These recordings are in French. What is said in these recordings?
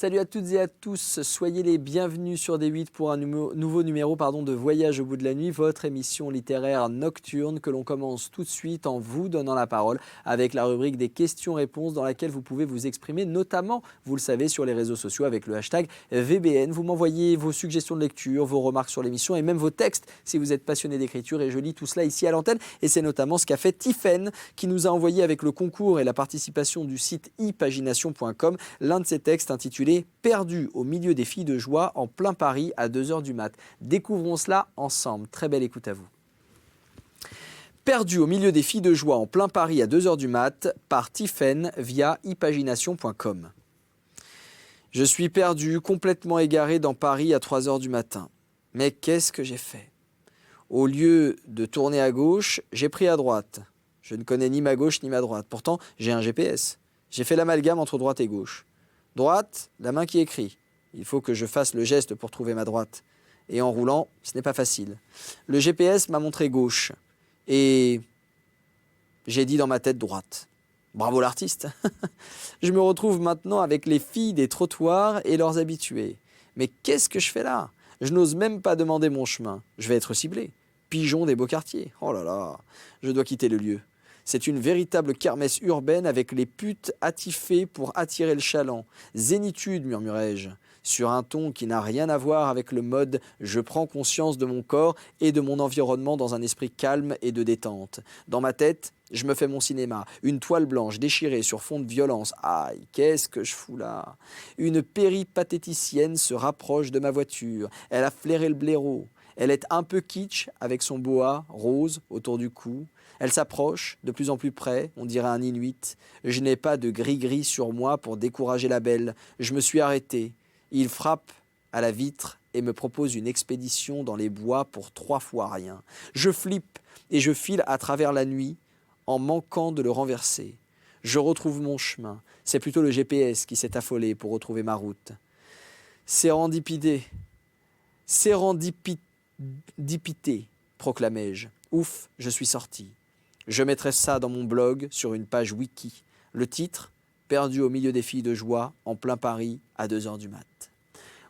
Salut à toutes et à tous, soyez les bienvenus sur D8 pour un nouveau numéro de Voyage au bout de la nuit, votre émission littéraire nocturne que l'on commence tout de suite en vous donnant la parole avec la rubrique des questions-réponses dans laquelle vous pouvez vous exprimer, notamment, vous le savez, sur les réseaux sociaux avec le hashtag VBN. Vous m'envoyez vos suggestions de lecture, vos remarques sur l'émission et même vos textes si vous êtes passionné d'écriture et je lis tout cela ici à l'antenne. Et c'est notamment ce qu'a fait Tiffaine qui nous a envoyé avec le concours et la participation du site ipagination.com l'un de ses textes intitulé « Perdu au milieu des filles de joie en plein Paris à 2h du mat ». Découvrons cela ensemble. Très belle écoute à vous. Perdu au milieu des filles de joie en plein Paris à 2h du mat par Tiffaine via ipagination.com. Je suis perdu, complètement égaré dans Paris à 3h du matin. Mais qu'est-ce que j'ai fait? Au lieu de tourner à gauche, j'ai pris à droite. Je ne connais ni ma gauche ni ma droite. Pourtant, j'ai un GPS. J'ai fait l'amalgame entre droite et gauche. Droite, la main qui écrit. Il faut que je fasse le geste pour trouver ma droite. Et en roulant, ce n'est pas facile. Le GPS m'a montré gauche. Et j'ai dit dans ma tête droite. Bravo l'artiste. Je me retrouve maintenant avec les filles des trottoirs et leurs habitués. Mais qu'est-ce que je fais là? Je n'ose même pas demander mon chemin. Je vais être ciblé. Pigeon des beaux quartiers. Oh là là, je dois quitter le lieu. C'est une véritable kermesse urbaine avec les putes attifées pour attirer le chaland. Zénitude, murmurai-je, sur un ton qui n'a rien à voir avec le mode « je prends conscience de mon corps et de mon environnement dans un esprit calme et de détente ». Dans ma tête, je me fais mon cinéma, une toile blanche déchirée sur fond de violence. Aïe, qu'est-ce que je fous là? Une péripatéticienne se rapproche de ma voiture. Elle a flairé le blaireau. Elle est un peu kitsch avec son boa rose autour du cou. Elle s'approche, de plus en plus près, on dirait un Inuit. Je n'ai pas de gris-gris sur moi pour décourager la belle. Je me suis arrêté. Il frappe à la vitre et me propose une expédition dans les bois pour 3 fois rien. Je flippe et je file à travers la nuit en manquant de le renverser. Je retrouve mon chemin. C'est plutôt le GPS qui s'est affolé pour retrouver ma route. Sérendipité, proclamai-je. Ouf, je suis sorti. Je mettrai ça dans mon blog sur une page wiki. Le titre, Perdu au milieu des filles de joie en plein Paris à 2h du mat.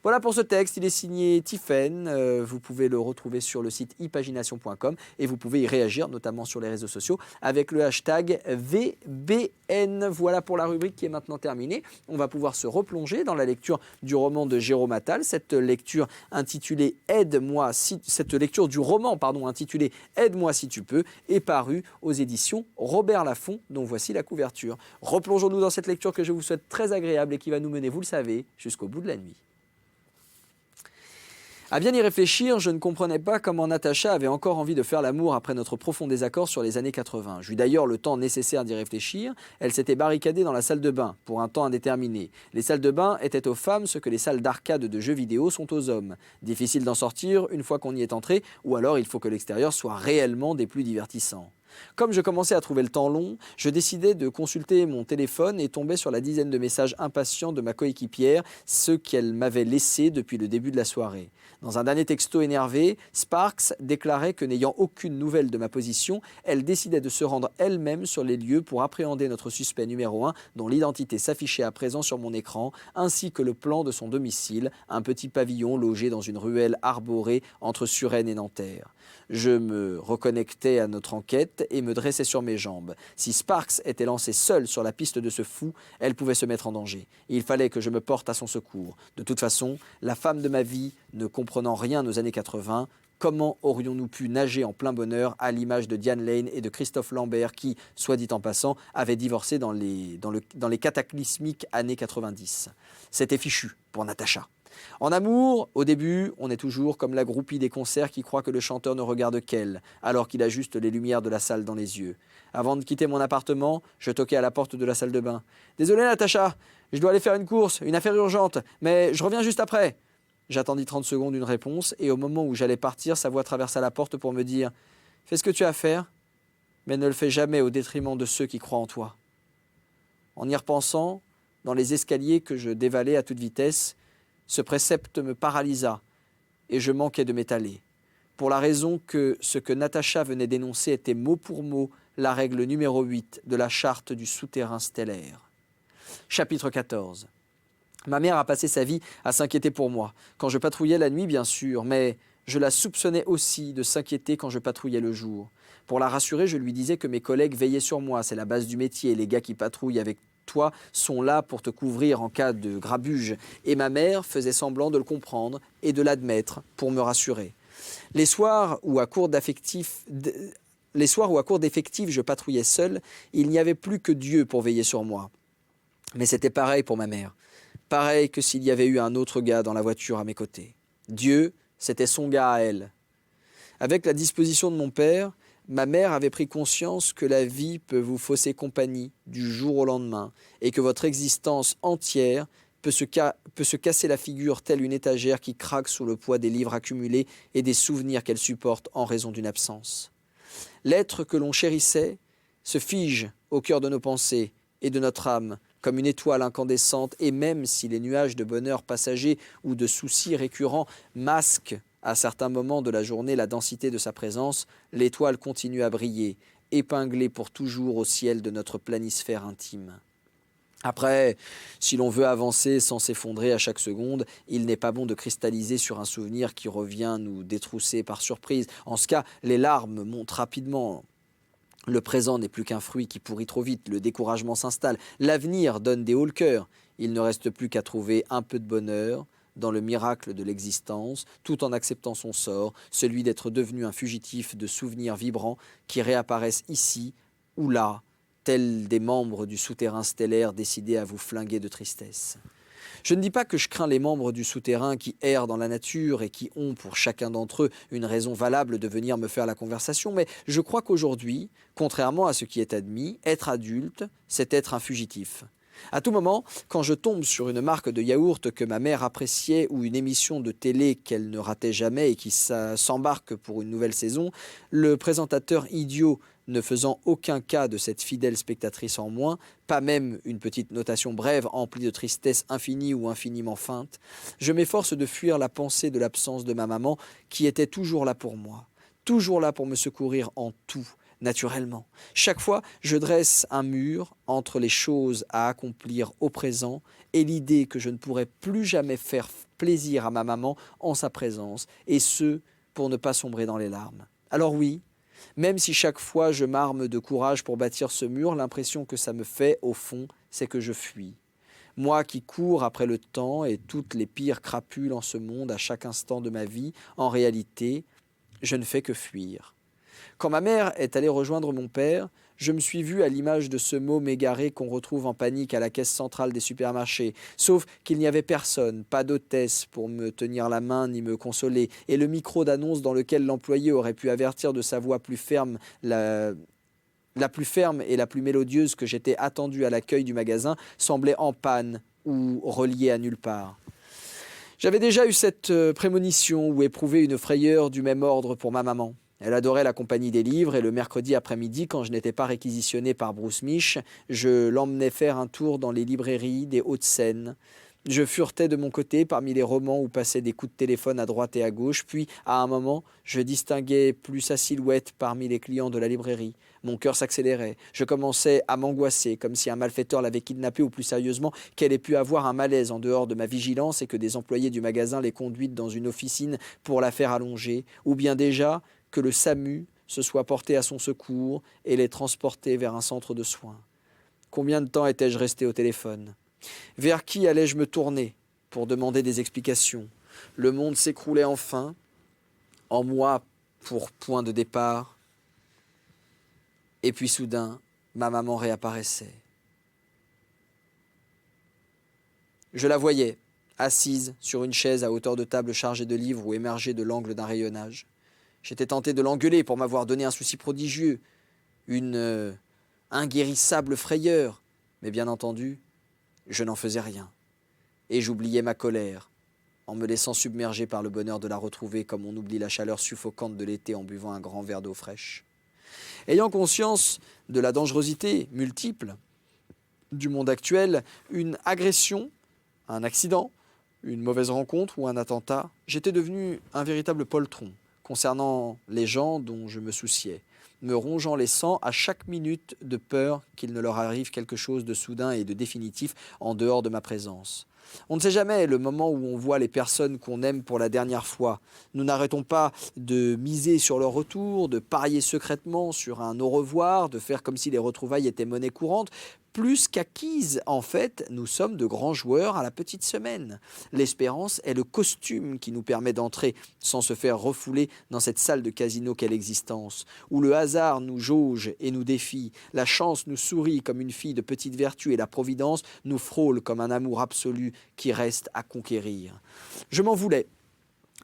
Voilà pour ce texte, il est signé Tiffaine, vous pouvez le retrouver sur le site ipagination.com et vous pouvez y réagir, notamment sur les réseaux sociaux, avec le hashtag VBN. Voilà pour la rubrique qui est maintenant terminée. On va pouvoir se replonger dans la lecture du roman de Jérôme Attal, cette lecture du roman intitulé Aide-moi si tu peux, est parue aux éditions Robert Laffont, dont voici la couverture. Replongeons-nous dans cette lecture que je vous souhaite très agréable et qui va nous mener, vous le savez, jusqu'au bout de la nuit. À bien y réfléchir, je ne comprenais pas comment Natacha avait encore envie de faire l'amour après notre profond désaccord sur les années 80. J'eus d'ailleurs le temps nécessaire d'y réfléchir. Elle s'était barricadée dans la salle de bain, pour un temps indéterminé. Les salles de bain étaient aux femmes ce que les salles d'arcade de jeux vidéo sont aux hommes. Difficile d'en sortir une fois qu'on y est entré, ou alors il faut que l'extérieur soit réellement des plus divertissants. Comme je commençais à trouver le temps long, je décidai de consulter mon téléphone et tombais sur la dizaine de messages impatients de ma coéquipière, ceux qu'elle m'avait laissés depuis le début de la soirée. Dans un dernier texto énervé, Sparks déclarait que n'ayant aucune nouvelle de ma position, elle décidait de se rendre elle-même sur les lieux pour appréhender notre suspect numéro 1, dont l'identité s'affichait à présent sur mon écran, ainsi que le plan de son domicile, un petit pavillon logé dans une ruelle arborée entre Suresnes et Nanterre. Je me reconnectais à notre enquête et me dressais sur mes jambes. Si Sparks était lancée seule sur la piste de ce fou, elle pouvait se mettre en danger. Il fallait que je me porte à son secours. De toute façon, la femme de ma vie, ne comprenant rien aux années 80, comment aurions-nous pu nager en plein bonheur à l'image de Diane Lane et de Christophe Lambert qui, soit dit en passant, avaient divorcé dans les cataclysmiques années 90. C'était fichu pour Natacha. En amour, au début, on est toujours comme la groupie des concerts qui croit que le chanteur ne regarde qu'elle, alors qu'il a juste les lumières de la salle dans les yeux. Avant de quitter mon appartement, je toquai à la porte de la salle de bain. « Désolé Natacha, je dois aller faire une course, une affaire urgente, mais je reviens juste après. » J'attendis 30 secondes une réponse et au moment où j'allais partir, sa voix traversa la porte pour me dire « Fais ce que tu as à faire, mais ne le fais jamais au détriment de ceux qui croient en toi. » En y repensant, dans les escaliers que je dévalais à toute vitesse, ce précepte me paralysa et je manquais de m'étaler. Pour la raison que ce que Natacha venait d'énoncer était mot pour mot la règle numéro 8 de la charte du souterrain stellaire. Chapitre 14. Ma mère a passé sa vie à s'inquiéter pour moi, quand je patrouillais la nuit bien sûr, mais je la soupçonnais aussi de s'inquiéter quand je patrouillais le jour. Pour la rassurer, je lui disais que mes collègues veillaient sur moi, c'est la base du métier, les gars qui patrouillent avec toi sont là pour te couvrir en cas de grabuge. Et ma mère faisait semblant de le comprendre et de l'admettre pour me rassurer. Les soirs où à court d'affectifs... Les soirs où à court d'effectifs je patrouillais seul, il n'y avait plus que Dieu pour veiller sur moi. Mais c'était pareil pour ma mère. Pareil que s'il y avait eu un autre gars dans la voiture à mes côtés. Dieu, c'était son gars à elle. Avec la disposition de mon père, ma mère avait pris conscience que la vie peut vous fausser compagnie du jour au lendemain et que votre existence entière peut se casser la figure telle une étagère qui craque sous le poids des livres accumulés et des souvenirs qu'elle supporte en raison d'une absence. L'être que l'on chérissait se fige au cœur de nos pensées et de notre âme, comme une étoile incandescente, et même si les nuages de bonheur passager ou de soucis récurrents masquent à certains moments de la journée la densité de sa présence, l'étoile continue à briller, épinglée pour toujours au ciel de notre planisphère intime. Après, si l'on veut avancer sans s'effondrer à chaque seconde, il n'est pas bon de cristalliser sur un souvenir qui revient nous détrousser par surprise. En ce cas, les larmes montent rapidement. Le présent n'est plus qu'un fruit qui pourrit trop vite, le découragement s'installe, l'avenir donne des hauts le cœur. Il ne reste plus qu'à trouver un peu de bonheur dans le miracle de l'existence, tout en acceptant son sort, celui d'être devenu un fugitif de souvenirs vibrants qui réapparaissent ici ou là, tels des membres du souterrain stellaire décidés à vous flinguer de tristesse. Je ne dis pas que je crains les membres du souterrain qui errent dans la nature et qui ont, pour chacun d'entre eux, une raison valable de venir me faire la conversation, mais je crois qu'aujourd'hui, contrairement à ce qui est admis, être adulte, c'est être un fugitif. À tout moment, quand je tombe sur une marque de yaourt que ma mère appréciait ou une émission de télé qu'elle ne ratait jamais et qui s'embarque pour une nouvelle saison, le présentateur idiot ne faisant aucun cas de cette fidèle spectatrice en moins, pas même une petite notation brève emplie de tristesse infinie ou infiniment feinte, je m'efforce de fuir la pensée de l'absence de ma maman qui était toujours là pour moi, toujours là pour me secourir en tout, naturellement. Chaque fois, je dresse un mur entre les choses à accomplir au présent et l'idée que je ne pourrai plus jamais faire plaisir à ma maman en sa présence, et ce, pour ne pas sombrer dans les larmes. Alors oui, même si chaque fois je m'arme de courage pour bâtir ce mur, l'impression que ça me fait, au fond, c'est que je fuis. Moi qui cours après le temps et toutes les pires crapules en ce monde à chaque instant de ma vie, en réalité, je ne fais que fuir. Quand ma mère est allée rejoindre mon père, je me suis vu à l'image de ce môme égaré qu'on retrouve en panique à la caisse centrale des supermarchés, sauf qu'il n'y avait personne, pas d'hôtesse pour me tenir la main ni me consoler, et le micro d'annonce dans lequel l'employé aurait pu avertir de sa voix plus ferme la plus ferme et la plus mélodieuse que j'étais attendu à l'accueil du magasin semblait en panne ou relié à nulle part. J'avais déjà eu cette prémonition ou éprouvé une frayeur du même ordre pour ma maman. Elle adorait la compagnie des livres et le mercredi après-midi, quand je n'étais pas réquisitionné par Bruce Mich, je l'emmenais faire un tour dans les librairies des Hauts-de-Seine. Je furetais de mon côté parmi les romans où passaient des coups de téléphone à droite et à gauche, puis, à un moment, je distinguais plus sa silhouette parmi les clients de la librairie. Mon cœur s'accélérait. Je commençais à m'angoisser, comme si un malfaiteur l'avait kidnappée, ou plus sérieusement, qu'elle ait pu avoir un malaise en dehors de ma vigilance et que des employés du magasin l'aient conduite dans une officine pour la faire allonger, ou bien déjà que le SAMU se soit porté à son secours et l'ait transporté vers un centre de soins. Combien de temps étais-je resté au téléphone ? Vers qui allais-je me tourner pour demander des explications ? Le monde s'écroulait enfin, en moi pour point de départ, et puis soudain, ma maman réapparaissait. Je la voyais, assise sur une chaise à hauteur de table chargée de livres ou émergée de l'angle d'un rayonnage. J'étais tenté de l'engueuler pour m'avoir donné un souci prodigieux, une inguérissable frayeur, mais bien entendu, je n'en faisais rien. Et j'oubliais ma colère, en me laissant submerger par le bonheur de la retrouver comme on oublie la chaleur suffocante de l'été en buvant un grand verre d'eau fraîche. Ayant conscience de la dangerosité multiple du monde actuel, une agression, un accident, une mauvaise rencontre ou un attentat, j'étais devenu un véritable poltron concernant les gens dont je me souciais, me rongeant les sangs à chaque minute de peur qu'il ne leur arrive quelque chose de soudain et de définitif en dehors de ma présence. On ne sait jamais le moment où on voit les personnes qu'on aime pour la dernière fois. Nous n'arrêtons pas de miser sur leur retour, de parier secrètement sur un au revoir, de faire comme si les retrouvailles étaient monnaie courante. Plus qu'acquise, en fait, nous sommes de grands joueurs à la petite semaine. L'espérance est le costume qui nous permet d'entrer sans se faire refouler dans cette salle de casino qu'est l'existence, où le hasard nous jauge et nous défie, la chance nous sourit comme une fille de petite vertu et la providence nous frôle comme un amour absolu qui reste à conquérir. Je m'en voulais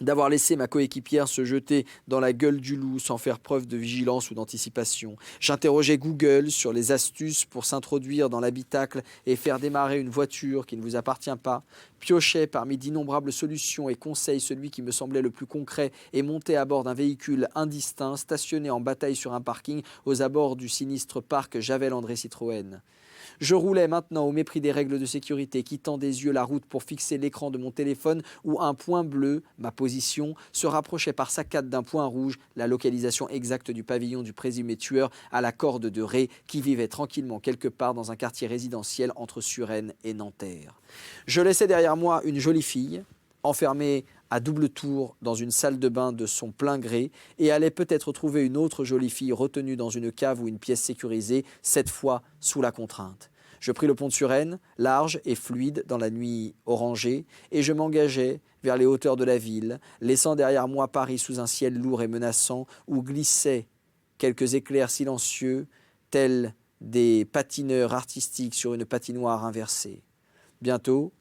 d'avoir laissé ma coéquipière se jeter dans la gueule du loup sans faire preuve de vigilance ou d'anticipation. J'interrogeais Google sur les astuces pour s'introduire dans l'habitacle et faire démarrer une voiture qui ne vous appartient pas, piochais parmi d'innombrables solutions et conseils celui qui me semblait le plus concret et montais à bord d'un véhicule indistinct stationné en bataille sur un parking aux abords du sinistre parc Javel-André Citroën. Je roulais maintenant au mépris des règles de sécurité, quittant des yeux la route pour fixer l'écran de mon téléphone où un point bleu, ma position, se rapprochait par saccade d'un point rouge, la localisation exacte du pavillon du présumé tueur à la corde de Ré qui vivait tranquillement quelque part dans un quartier résidentiel entre Suresnes et Nanterre. Je laissais derrière moi une jolie fille, enfermée à double tour dans une salle de bain de son plein gré et allait peut-être trouver une autre jolie fille retenue dans une cave ou une pièce sécurisée, cette fois sous la contrainte. Je pris le pont de Suresnes, large et fluide dans la nuit orangée, et je m'engageai vers les hauteurs de la ville, laissant derrière moi Paris sous un ciel lourd et menaçant où glissaient quelques éclairs silencieux, tels des patineurs artistiques sur une patinoire inversée. Bientôt,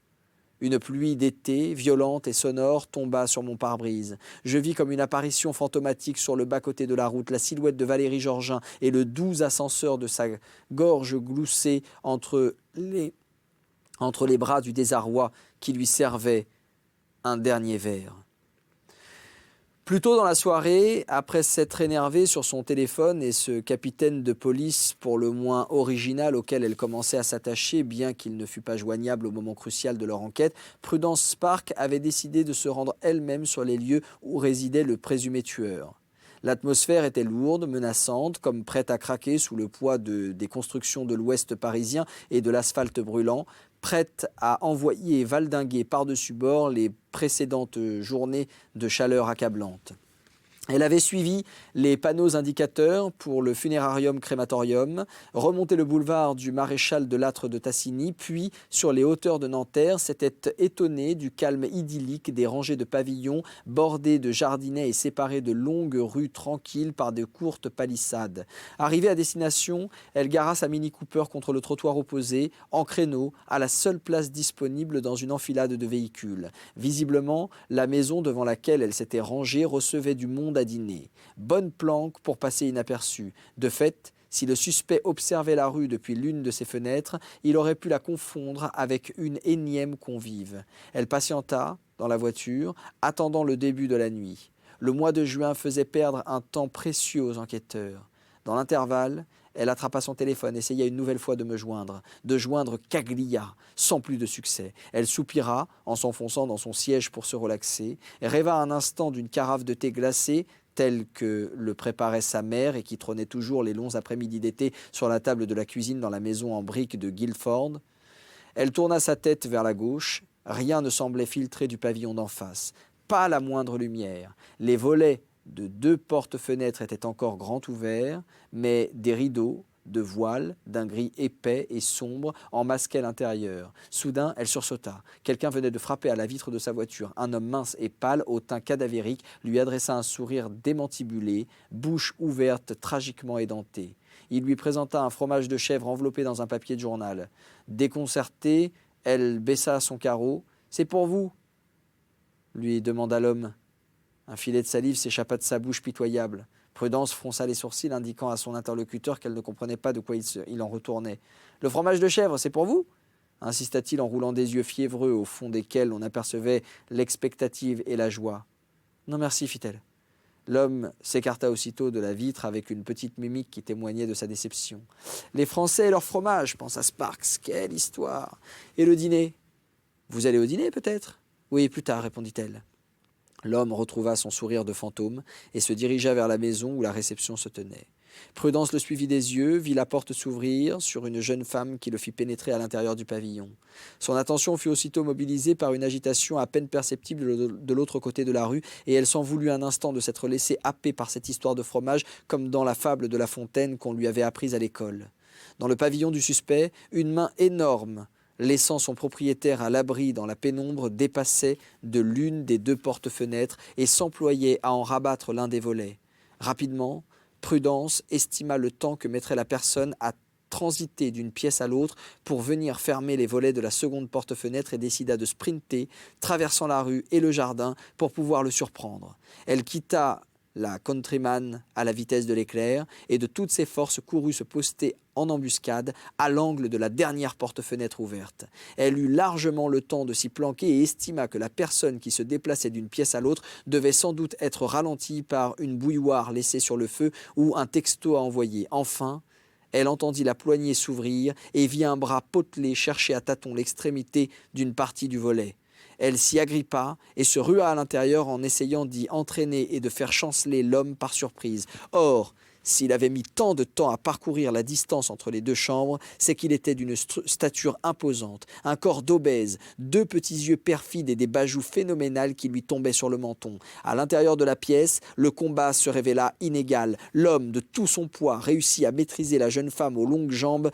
une pluie d'été, violente et sonore, tomba sur mon pare-brise. Je vis comme une apparition fantomatique sur le bas-côté de la route, la silhouette de Valérie Georgin et le doux ascenseur de sa gorge gloussée entre les bras du désarroi qui lui servait un dernier verre. Plus tôt dans la soirée, après s'être énervée sur son téléphone et ce capitaine de police pour le moins original auquel elle commençait à s'attacher, bien qu'il ne fût pas joignable au moment crucial de leur enquête, Prudence Spark avait décidé de se rendre elle-même sur les lieux où résidait le présumé tueur. L'atmosphère était lourde, menaçante, comme prête à craquer sous le poids des constructions de l'ouest parisien et de l'asphalte brûlant, prête à envoyer et valdinguer par-dessus bord les précédentes journées de chaleur accablante. Elle avait suivi les panneaux indicateurs pour le funérarium crématorium, remonté le boulevard du maréchal de Lattre de Tassigny, puis sur les hauteurs de Nanterre, s'était étonnée du calme idyllique des rangées de pavillons bordés de jardinets et séparés de longues rues tranquilles par de courtes palissades. Arrivée à destination, elle gara sa Mini Cooper contre le trottoir opposé, en créneau, à la seule place disponible dans une enfilade de véhicules. Visiblement, la maison devant laquelle elle s'était rangée recevait du monde à dîner. Bonne planque pour passer inaperçu. De fait, si le suspect observait la rue depuis l'une de ses fenêtres, il aurait pu la confondre avec une énième convive. Elle patienta dans la voiture, attendant le début de la nuit. Le mois de juin faisait perdre un temps précieux aux enquêteurs. Dans l'intervalle, elle attrapa son téléphone, essaya une nouvelle fois de joindre Caglia, sans plus de succès. Elle soupira en s'enfonçant dans son siège pour se relaxer, rêva un instant d'une carafe de thé glacé, tel que le préparait sa mère et qui trônait toujours les longs après-midi d'été sur la table de la cuisine dans la maison en briques de Guildford. Elle tourna sa tête vers la gauche, rien ne semblait filtrer du pavillon d'en face, pas la moindre lumière. Les volets de 2 portes-fenêtres étaient encore grands ouverts, mais des rideaux, de voiles, d'un gris épais et sombre, en masquaient l'intérieur. Soudain, elle sursauta. Quelqu'un venait de frapper à la vitre de sa voiture. Un homme mince et pâle, au teint cadavérique, lui adressa un sourire démantibulé, bouche ouverte, tragiquement édentée. Il lui présenta un fromage de chèvre enveloppé dans un papier de journal. Déconcertée, elle baissa son carreau. « C'est pour vous ?» lui demanda l'homme. Un filet de salive s'échappa de sa bouche pitoyable. Prudence fronça les sourcils, indiquant à son interlocuteur qu'elle ne comprenait pas de quoi il en retournait. « Le fromage de chèvre, c'est pour vous ?» insista-t-il en roulant des yeux fiévreux au fond desquels on apercevait l'expectative et la joie. « Non merci, fit-elle. » L'homme s'écarta aussitôt de la vitre avec une petite mimique qui témoignait de sa déception. « Les Français et leur fromage, pensa Sparks. Quelle histoire ! Et le dîner ? Vous allez au dîner, peut-être ? Oui, plus tard, répondit-elle. L'homme retrouva son sourire de fantôme et se dirigea vers la maison où la réception se tenait. Prudence le suivit des yeux, vit la porte s'ouvrir sur une jeune femme qui le fit pénétrer à l'intérieur du pavillon. Son attention fut aussitôt mobilisée par une agitation à peine perceptible de l'autre côté de la rue, et elle s'en voulut un instant de s'être laissée happer par cette histoire de fromage, comme dans la fable de La Fontaine qu'on lui avait apprise à l'école. Dans le pavillon du suspect, une main énorme, laissant son propriétaire à l'abri dans la pénombre, dépassait de l'une des deux portes-fenêtres et s'employait à en rabattre l'un des volets. Rapidement, Prudence estima le temps que mettrait la personne à transiter d'une pièce à l'autre pour venir fermer les volets de la seconde porte-fenêtre et décida de sprinter, traversant la rue et le jardin pour pouvoir le surprendre. Elle quitta la Countryman à la vitesse de l'éclair et de toutes ses forces courut se poster en embuscade à l'angle de la dernière porte-fenêtre ouverte. Elle eut largement le temps de s'y planquer et estima que la personne qui se déplaçait d'une pièce à l'autre devait sans doute être ralentie par une bouilloire laissée sur le feu ou un texto à envoyer. Enfin, elle entendit la poignée s'ouvrir et vit un bras potelé chercher à tâtons l'extrémité d'une partie du volet. Elle s'y agrippa et se rua à l'intérieur en essayant d'y entraîner et de faire chanceler l'homme par surprise. Or, s'il avait mis tant de temps à parcourir la distance entre les deux chambres, c'est qu'il était d'une stature imposante, un corps d'obèse, deux petits yeux perfides et des bajoux phénoménales qui lui tombaient sur le menton. À l'intérieur de la pièce, le combat se révéla inégal. L'homme, de tout son poids, réussit à maîtriser la jeune femme aux longues jambes,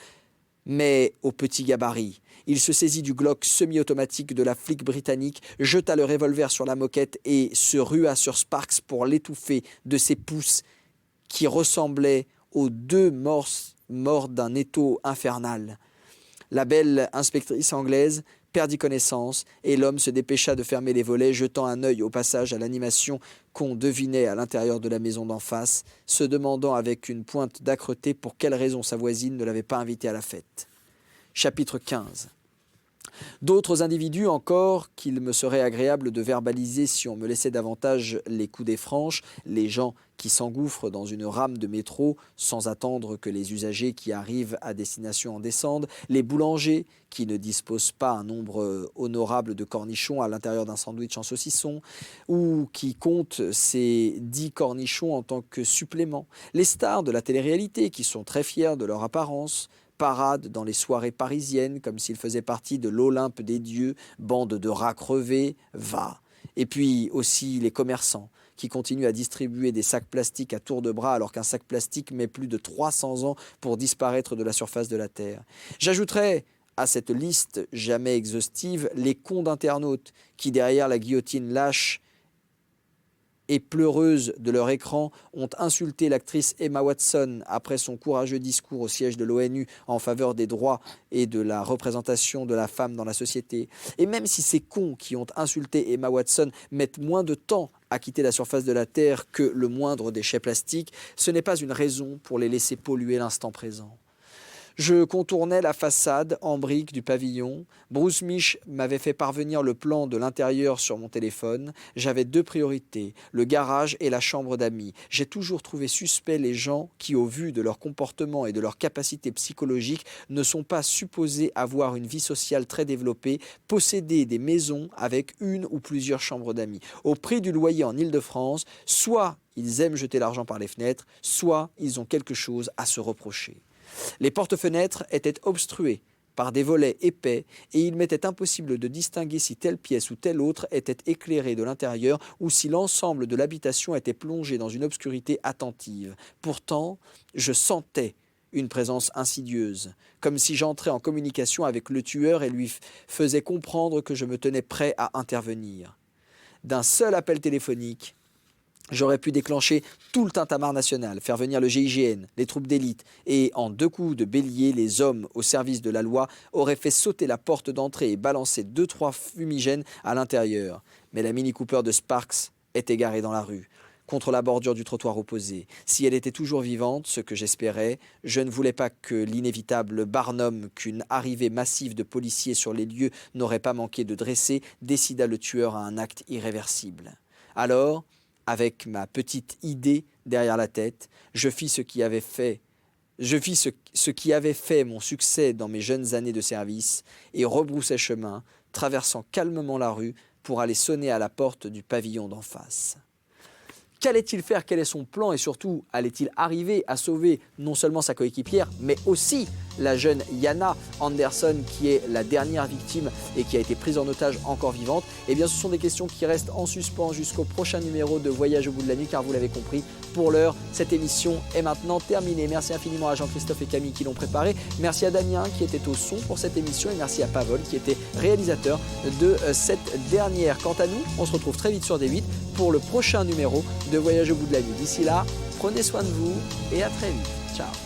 mais au petit gabarit. Il se saisit du Glock semi-automatique de la flic britannique, jeta le revolver sur la moquette et se rua sur Sparks pour l'étouffer de ses pouces qui ressemblaient aux deux morts d'un étau infernal. La belle inspectrice anglaise perdit connaissance et l'homme se dépêcha de fermer les volets, jetant un œil au passage à l'animation qu'on devinait à l'intérieur de la maison d'en face, se demandant avec une pointe d'âcreté pour quelle raison sa voisine ne l'avait pas invité à la fête. Chapitre 15. D'autres individus encore qu'il me serait agréable de verbaliser si on me laissait davantage les coudées franches, les gens qui s'engouffrent dans une rame de métro sans attendre que les usagers qui arrivent à destination en descendent, les boulangers qui ne disposent pas un nombre honorable de cornichons à l'intérieur d'un sandwich en saucisson ou qui comptent ces 10 cornichons en tant que supplément, les stars de la télé-réalité qui sont très fiers de leur apparence, parade dans les soirées parisiennes comme s'ils faisaient partie de l'Olympe des dieux, bande de rats crevés, va. Et puis aussi les commerçants qui continuent à distribuer des sacs plastiques à tour de bras alors qu'un sac plastique met plus de 300 ans pour disparaître de la surface de la Terre. J'ajouterai à cette liste jamais exhaustive les cons d'internautes qui, derrière la guillotine lâche et pleureuse de leur écran, ont insulté l'actrice Emma Watson après son courageux discours au siège de l'ONU en faveur des droits et de la représentation de la femme dans la société. Et même si ces cons qui ont insulté Emma Watson mettent moins de temps à quitter la surface de la Terre que le moindre déchet plastique, ce n'est pas une raison pour les laisser polluer l'instant présent. Je contournais la façade en briques du pavillon. Bruce Mich m'avait fait parvenir le plan de l'intérieur sur mon téléphone. J'avais 2 priorités, le garage et la chambre d'amis. J'ai toujours trouvé suspect les gens qui, au vu de leur comportement et de leur capacité psychologique, ne sont pas supposés avoir une vie sociale très développée, posséder des maisons avec une ou plusieurs chambres d'amis. Au prix du loyer en Île-de-France, soit ils aiment jeter l'argent par les fenêtres, soit ils ont quelque chose à se reprocher. Les porte-fenêtres étaient obstruées par des volets épais et il m'était impossible de distinguer si telle pièce ou telle autre était éclairée de l'intérieur ou si l'ensemble de l'habitation était plongé dans une obscurité attentive. Pourtant, je sentais une présence insidieuse, comme si j'entrais en communication avec le tueur et lui faisais comprendre que je me tenais prêt à intervenir. D'un seul appel téléphonique, j'aurais pu déclencher tout le tintamarre national, faire venir le GIGN, les troupes d'élite, et en 2 coups de bélier, les hommes au service de la loi auraient fait sauter la porte d'entrée et balancé 2-3 fumigènes à l'intérieur. Mais la Mini Cooper de Sparks était garée dans la rue, contre la bordure du trottoir opposé. Si elle était toujours vivante, ce que j'espérais, je ne voulais pas que l'inévitable Barnum qu'une arrivée massive de policiers sur les lieux n'aurait pas manqué de dresser décida le tueur à un acte irréversible. Alors, avec ma petite idée derrière la tête, je fis ce qui avait fait mon succès dans mes jeunes années de service et rebroussai chemin, traversant calmement la rue pour aller sonner à la porte du pavillon d'en face. Qu'allait-il faire? Quel est son plan? Et surtout, allait-il arriver à sauver non seulement sa coéquipière, mais aussi la jeune Yana Anderson, qui est la dernière victime et qui a été prise en otage encore vivante? Eh bien, ce sont des questions qui restent en suspens jusqu'au prochain numéro de Voyage au bout de la nuit, car vous l'avez compris, pour l'heure, cette émission est maintenant terminée. Merci infiniment à Jean-Christophe et Camille qui l'ont préparé. Merci à Damien qui était au son pour cette émission et merci à Pavol qui était réalisateur de cette dernière. Quant à nous, on se retrouve très vite sur D8 pour le prochain numéro de Voyage au bout de la nuit. D'ici là, prenez soin de vous et à très vite. Ciao.